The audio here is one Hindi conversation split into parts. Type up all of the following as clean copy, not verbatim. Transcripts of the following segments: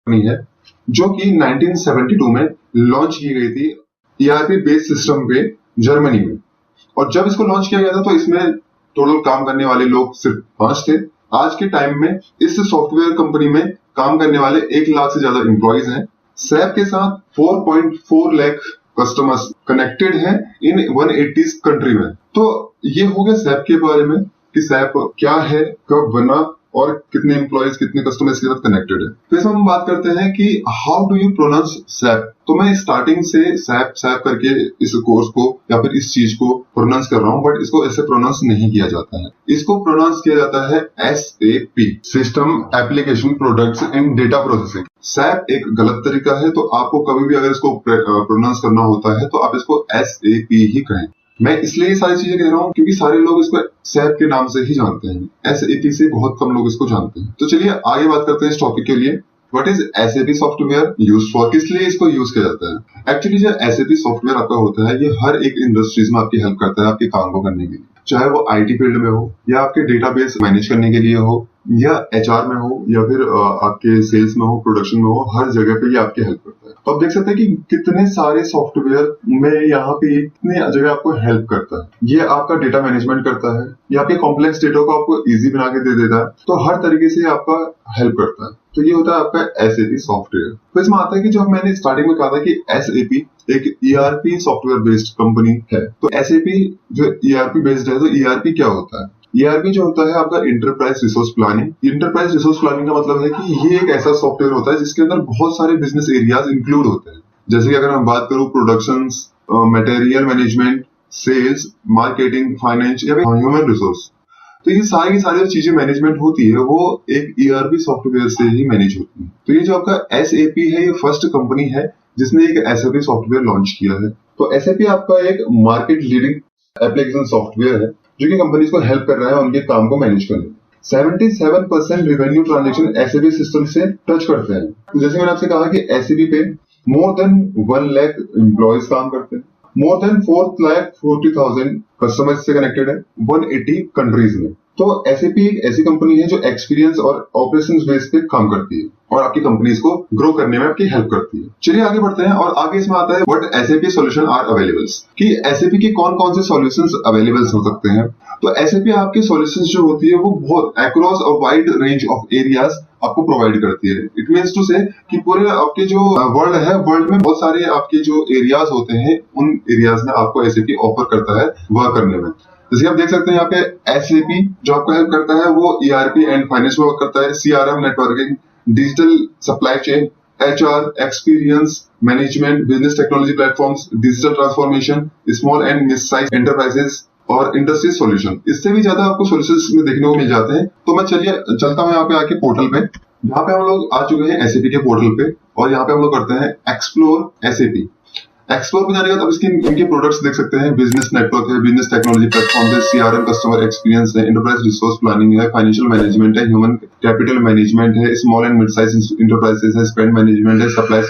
कंपनी है जो कि 1972 में लॉन्च की गई थी ईआरपी बेस्ड सिस्टम पे जर्मनी में। और जब इसको लॉन्च किया गया था तो इसमें टोटल काम करने वाले लोग सिर्फ 5 थे। आज के टाइम में इस सॉफ्टवेयर कंपनी में काम करने वाले 1 लाख से ज्यादा एम्प्लॉइज हैं। सैप के साथ 4.4 लाख कस्टमर्स कनेक्टेड हैं इन 180 कंट्री में। तो ये हो गया सैप के बारे में कि सैप क्या है, कब बना और कितने एम्प्लॉइज कितने कस्टमर्स के साथ कनेक्टेड है। तो इसमें हम बात करते हैं कि how do you pronounce SAP. तो मैं स्टार्टिंग से सैप सैप करके इस कोर्स को या फिर इस चीज को प्रोनाउंस कर रहा हूं, बट इसको ऐसे प्रोनाउंस नहीं किया जाता है। इसको प्रोनाउंस किया जाता है SAP, system application products and data processing. SAP एक गलत तरीका है, तो आपको कभी भी अगर इसको प्रोनाउंस करना होता है तो आप इसको SAP ही कहें। मैं इसलिए ये सारी चीजें कह रहा हूँ क्योंकि सारे लोग इसको सैप के नाम से ही जानते हैं। SAP से बहुत कम लोग इसको जानते हैं। तो चलिए आगे बात करते हैं इस टॉपिक के लिए। What is SAP software use for, किस लिए इसको यूज किया जाता है। एक्चुअली जो SAP सॉफ्टवेयर आपका होता है ये हर एक इंडस्ट्रीज में आपकी हेल्प करता है आपके काम को करने के लिए, चाहे वो IT फील्ड में हो या आपके डेटाबेस मैनेज करने के लिए हो या HR में हो या फिर आपके सेल्स में हो, प्रोडक्शन में हो, हर जगह पे ये आपकी हेल्प करता है। तो आप देख सकते हैं कि कितने सारे सॉफ्टवेयर में यहाँ पे कितने जगह आपको हेल्प करता है। ये आपका डेटा मैनेजमेंट करता है, ये आपके कॉम्प्लेक्स डेटा को आपको इजी बना के दे देता है। तो हर तरीके से आपका हेल्प करता है। तो ये होता है आपका SAP सॉफ्टवेयर। तो इसमें आता है कि जो मैंने स्टार्टिंग में कहा था कि SAP एक ERP सॉफ्टवेयर बेस्ड कंपनी है। तो SAP जो ERP बेस्ड है, तो ERP क्या होता है? ERP जो होता है आपका enterprise resource planning. Enterprise resource planning का मतलब है कि ये एक ऐसा सॉफ्टवेयर होता है जिसके अंदर बहुत सारे बिजनेस एरियाज इंक्लूड होते हैं। जैसे कि अगर हम बात करूं production, material management, sales, marketing, finance या ह्यूमन रिसोर्स, तो ये सारी की सारी चीजें मैनेजमेंट होती है वो एक ERP सॉफ्टवेयर से ही मैनेज होती है। तो ये जो आपका SAP है ये फर्स्ट कंपनी है जिसने एक SAP सॉफ्टवेयर लॉन्च किया है। तो SAP आपका एक मार्केट लीडिंग एप्लीकेशन सॉफ्टवेयर है जो कि कंपनीज को हेल्प कर रहा है उनके काम को मैनेज करने में। 77% रेवेन्यू ट्रांजेक्शन SAP सिस्टम से टच करते हैं। तो जैसे मैंने आपसे कहा कि SAP पे मोर देन 1 लाख एम्प्लॉयज काम करते हैं, मोर देन 4,40,000 कस्टमर्स से कनेक्टेड है 180 कंट्रीज में। तो SAP एक ऐसी कंपनी है जो एक्सपीरियंस और ऑपरेशंस बेस पे काम करती है और आपकी कंपनीज को ग्रो करने में आपकी हेल्प करती है। चलिए आगे बढ़ते हैं और आगे इसमें आता है what SAP solution are availables, कि SAP के कौन कौन से सॉल्यूशंस अवेलेबल्स हो सकते हैं। तो SAP आपके सॉल्यूशंस जो होती है वो बहुत across a wide range of areas आपको प्रोवाइड करती है। इट मीन्स टू से कि पूरे आपके जो वर्ल्ड है, वर्ल्ड में बहुत सारे आपके जो एरियाज होते हैं उन एरियाज में आपको SAP ऑफर करता है वर्क करने में। जैसे आप देख सकते हैं यहाँ पे SAP जो आपको हेल्प करता है वो ERP एंड फाइनेंस में वर्क करता है, CRM, networking, digital supply chain, HR, experience management, business technology platforms, digital transformation, small and mid size enterprises और इंडस्ट्री सॉल्यूशन। इससे भी ज्यादा आपको सॉल्यूशंस में देखने को मिल जाते हैं। तो मैं चलिए चलता हूँ यहाँ पे आके पोर्टल पे, जहाँ पे हम लोग आ चुके हैं SAP के पोर्टल पे और यहाँ पे हम लोग करते हैं एक्सप्लोर SAP। एक्सप्लोर पे जाने के बाद अब इनके प्रोडक्ट्स देख सकते हैं। बिजनेस नेटवर्क है, बिजनेस टेक्नोलॉजी प्लेटफॉर्म है, CRM कस्टमर एक्सपीरियंस है, एंटरप्राइज रिसोर्स प्लानिंग है, फाइनेंशियल मैनेजमेंट है, ह्यूमन कैपिटल मैनेजमेंट है, small and mid size enterprises है, स्पेंड मैनेजमेंट है, सप्लाई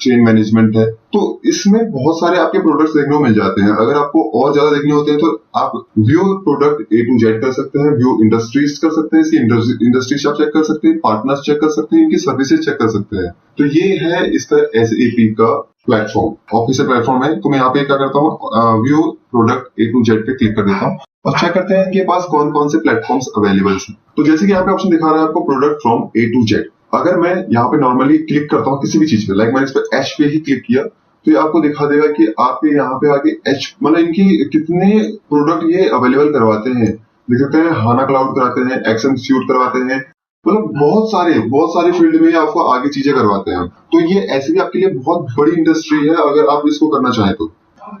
चेन मैनेजमेंट है। तो इसमें बहुत सारे आपके प्रोडक्ट्स देखने को मिल जाते हैं। अगर आपको और ज्यादा देखने होते हैं तो आप view product A to Z कर सकते हैं, व्यू इंडस्ट्रीज कर सकते हैं, इसकी इंडस्ट्रीज आप चेक कर सकते हैं, पार्टनर्स चेक कर सकते हैं, इनकी सर्विसेज चेक कर सकते हैं। तो ये है इसका SAP का प्लेटफॉर्म, ऑफिशियल प्लेटफॉर्म है। तो मैं यहाँ पे क्या करता हूँ, view product A to Z पे क्लिक कर देता हूँ और चेक करते हैं इनके पास कौन कौन से प्लेटफॉर्म्स अवेलेबल हैं। तो जैसे कि यहाँ पे ऑप्शन दिखा रहा है आपको product from A to Z। अगर मैं यहाँ पे नॉर्मली क्लिक करता हूँ किसी भी चीज पे, लाइक मैंने इस पे H पे ही क्लिक किया तो ये आपको दिखा देगा कि आपके यहाँ पे आगे H मतलब इनकी कितने प्रोडक्ट ये अवेलेबल करवाते हैं। देख सकते हैं हाना क्लाउड कराते हैं, एक्शन स्यूट करवाते हैं, मतलब बहुत सारे फील्ड में आपको आगे चीजें करवाते हैं। तो ये ऐसे भी आपके लिए बहुत बड़ी इंडस्ट्री है अगर आप इसको करना चाहें तो।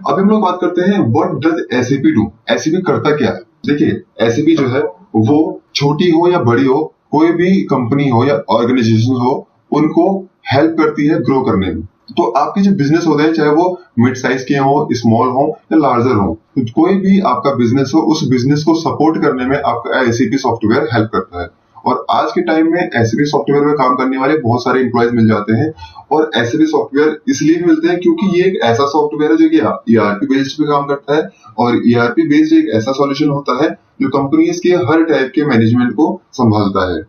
अब हम लोग बात करते हैं what does SAP do. SAP करता क्या है। देखिए SAP जो है वो छोटी हो या बड़ी हो, कोई भी कंपनी हो या ऑर्गेनाइजेशन हो, उनको हेल्प करती है ग्रो करने में। तो आपके जो बिजनेस होते हैं चाहे वो मिड साइज के हो, स्मॉल हो या लार्जर हो, तो कोई भी आपका बिजनेस हो उस बिजनेस को सपोर्ट करने में आपका SAP सॉफ्टवेयर हेल्प करता है। और आज के टाइम में SAP सॉफ्टवेयर में काम करने वाले बहुत सारे एम्प्लॉयज मिल जाते हैं। और SAP सॉफ्टवेयर इसलिए मिलते हैं क्योंकि ये एक ऐसा सॉफ्टवेयर है जो कि ERP बेस्ड पे काम करता है और ERP बेस्ड एक ऐसा सॉल्यूशन होता है जो कंपनीज के हर टाइप के मैनेजमेंट को संभालता है।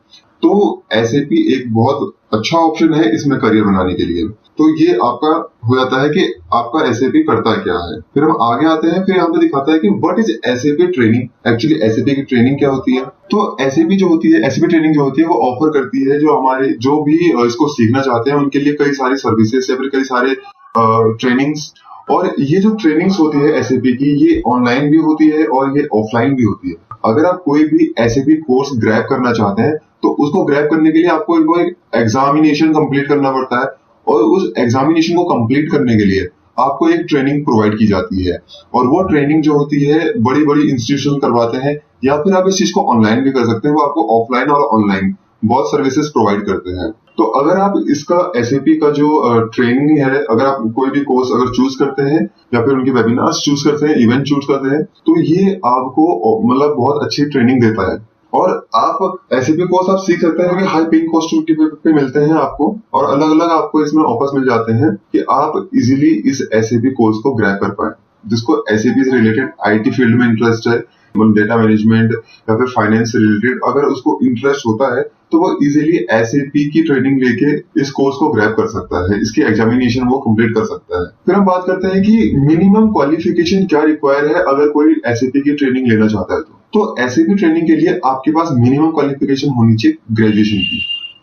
तो SAP एक बहुत अच्छा ऑप्शन है इसमें करियर बनाने के लिए। तो ये आपका हो जाता है कि आपका SAP करता क्या है। फिर हम आगे आते हैं, फिर यहाँ पे दिखाता है कि what is SAP training. Actually SAP की ट्रेनिंग क्या होती है। तो SAP जो होती है, SAP ट्रेनिंग जो होती है वो ऑफर करती है जो हमारे जो भी इसको सीखना चाहते हैं उनके लिए कई सारी सर्विसेज या फिर कई सारे ट्रेनिंग्स। और ये जो ट्रेनिंग्स होती है SAP की, ये ऑनलाइन भी होती है और ये ऑफलाइन भी होती है। अगर आप कोई भी SAP कोर्स ग्रैब करना चाहते हैं तो उसको ग्रैब करने के लिए आपको एक एग्जामिनेशन कंप्लीट करना पड़ता है, और उस एग्जामिनेशन को कंप्लीट करने के लिए आपको एक ट्रेनिंग प्रोवाइड की जाती है। और वो ट्रेनिंग जो होती है बड़ी बड़ी इंस्टीट्यूशन करवाते हैं, या फिर आप इस चीज को ऑनलाइन भी कर सकते हैं। वो आपको ऑफलाइन और ऑनलाइन बहुत सर्विसेज प्रोवाइड करते हैं। तो अगर आप इसका SAP का जो ट्रेनिंग है, अगर आप कोई भी कोर्स अगर चूज करते हैं या फिर उनके वेबिनार्स चूज करते हैं, इवेंट चूज करते हैं, तो ये आपको मतलब बहुत अच्छी ट्रेनिंग देता है। और आप SAP कोर्स आप सीख सकते हैं कि हाई पेइंग कॉस्ट पे मिलते हैं आपको, और अलग अलग आपको इसमें ऑफर्स मिल जाते हैं कि आप इजीली इस SAP कोर्स को ग्रैब कर पाए। जिसको SAP से रिलेटेड IT फील्ड में इंटरेस्ट है, डेटा मैनेजमेंट या फिर फाइनेंस से रिलेटेड अगर उसको इंटरेस्ट होता है, तो वो इजीली SAP की ट्रेनिंग लेके इस कोर्स को ग्रैब कर सकता है, इसकी एग्जामिनेशन वो कंप्लीट कर सकता है। फिर हम बात करते हैं कि मिनिमम क्वालिफिकेशन क्या रिक्वायर है अगर कोई SAP की ट्रेनिंग लेना चाहता है। तो SAP ट्रेनिंग के लिए आपके पास मिनिमम क्वालिफिकेशन होनी चाहिए ग्रेजुएशन की।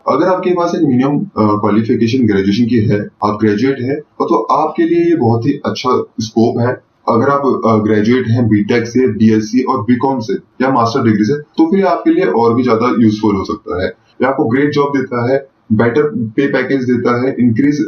अगर आपके पास एक मिनिमम क्वालिफिकेशन ग्रेजुएशन की है, आप ग्रेजुएट हैं, तो आपके लिए ये बहुत ही अच्छा स्कोप है। अगर आप ग्रेजुएट हैं BTech से, BSc और BCom से या मास्टर डिग्री से, तो फिर आपके लिए और भी ज्यादा यूजफुल हो सकता है। ये आपको ग्रेट जॉब देता है, बेटर पे पैकेज देता है, इंक्रीज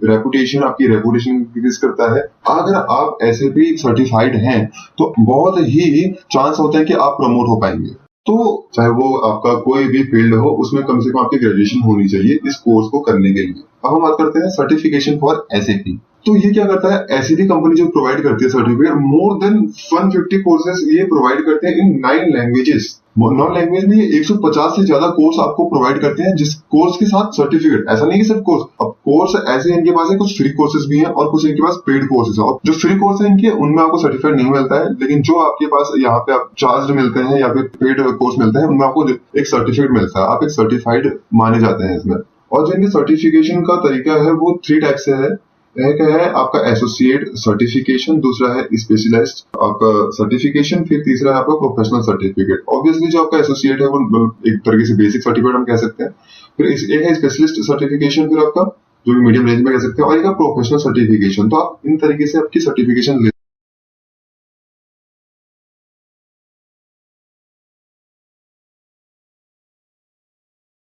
रेपुटेशन, आपकी रेपुटेशन इंक्रीज करता है। अगर आप SAP सर्टिफाइड हैं तो बहुत ही चांस होता है कि आप प्रमोट हो पाएंगे। तो चाहे वो आपका कोई भी फील्ड हो, उसमें कम से कम आपकी ग्रेजुएशन होनी चाहिए इस कोर्स को करने के लिए। अब हम बात करते हैं सर्टिफिकेशन फॉर SAP। तो ये क्या करता है, SAP कंपनी जो प्रोवाइड करती है सर्टिफिकेट, मोर देन 150 कोर्सेज ये प्रोवाइड करते हैं इन 9 लैंग्वेजेस। 9 लैंग्वेज में 150 से ज्यादा कोर्स आपको प्रोवाइड करते हैं, जिस कोर्स के साथ सर्टिफिकेट। ऐसा नहीं कि सिर्फ कोर्स, अब कोर्स ऐसे इनके पास है, कुछ फ्री कोर्सेज भी हैं और कुछ इनके पास पेड कोर्सेज है। और जो फ्री कोर्स है इनके, उनमें आपको सर्टिफिकेट नहीं मिलता है, लेकिन जो आपके पास यहाँ पे आप चार्ज मिलते हैं या फिर पेड कोर्स मिलते हैं, उनमें आपको एक सर्टिफिकेट मिलता है, आप एक सर्टिफाइड माने जाते हैं इसमें। और जो इनके सर्टिफिकेशन का तरीका है वो 3 टाइप से है। एक है आपका एसोसिएट सर्टिफिकेशन, दूसरा है स्पेशलाइज्ड आपका सर्टिफिकेशन, फिर तीसरा है आपका प्रोफेशनल सर्टिफिकेट। ऑब्वियसली जो आपका एसोसिएट है वो एक तरीके से बेसिक सर्टिफिकेट हम कह सकते हैं। फिर एक है स्पेशलिस्ट सर्टिफिकेशन, फिर आपका जो मीडियम रेंज में कह सकते हैं, और एक है प्रोफेशनल सर्टिफिकेशन। तो आप इन तरीके से आपकी सर्टिफिकेशन